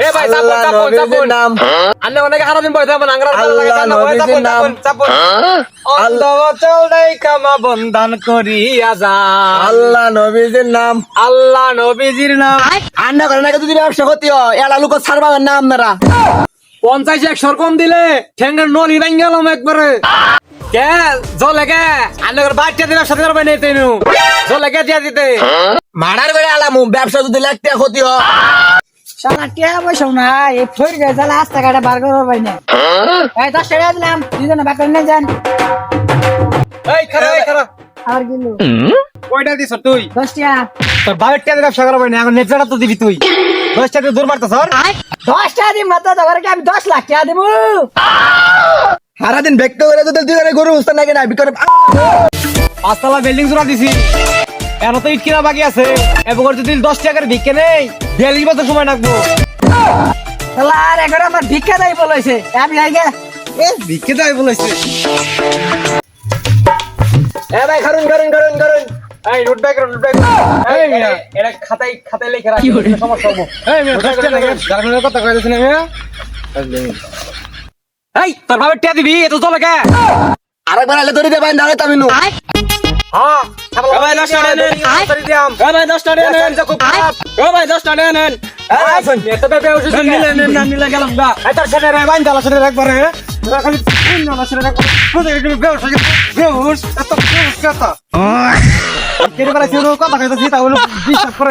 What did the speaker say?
এ ভাই চাপন চাপন চাপন নাম আন্নে অনেক হারাদিন বইতে হবে নাংরা আল্লাহ নবীর নাম চাপন আল্লাহ চলদাই কামা বন্ধন করিয়া যা আল্লাহ নবীর নাম আল্লাহ নবীজির নাম আন্না করে নাকি যদি ব্যবসা করতে হয় এলা লোক ছাড়বা না আপনারা 50-100 কম দিলে ঠেঙ্গার নলি ভাঙ গেলাম একবারে কে জলে কে আন্নার বাচ্চা দিলে সাথে পারবে না তেনু জলে কে দিয়া দিতে মারার করে আলাম ব্যবসা যদি লাগতে ক্ষতি হয় শালা টিয়া বসো না এই ফইর গে জালা আস্তা কাটা বার করব ভাই না এই 10 টাকা দিলাম দুজনে বাক করে যান এই খারা আর গিলু কয়টা দিছ তুই 10 টাকা তোর বাবার টাকা ব্যবসা করবে না এখন নেট তো দিবি তুই 10 টাকা দূর মারতাছ 10 টাকা দিম মাত্র ধরে কি আমি 10 লাখ টাকা দেবো সারাদিন ব্যক্ত করে যদি তুই করে গরু উস্তান নাকি না বিকরে পাঁচতলা বিল্ডিং জোড়া দিছি এর তো ইট কিনা বাকি আছে এবার যদি 10 টাকার ভিক্ষে নেই 42 বছর সময় লাগবো শালা আর একবার আমার ভিক্ষা দেই বলেছে আমি আইগে এ ভিক্ষে দেয় বলেছে এ ভাই করুন এই নোট ব্যাগ এই মিয়া এটা খাতায় লিখে রাখ সমস্যা হবে এই মিয়া গার্মেন্টের কথা কইতেছ না মিয়া এই তোর বাবার টিয়া দিবি এত চলে কে আরেকবার আলে ধরে দে ভাই নালে তামিনু হ্যাঁ ভাই 10 টাকা নেন তাড়াতাড়ি দিয়াম ভাই 10 টাকা নেন খুব খারাপ ভাই 10 টাকা নেন এত বেবে ওষুধ নিলে গেলাম গা এই তোর ছেলে রে বাইন দালা ছেলে একবারে তোরা খালি না ছেলে একবার কোথায় একটু বেউস এত বেউস কথা কেন বলে শুরু কথা কইতাছি তাহলে বিশ্বাস করে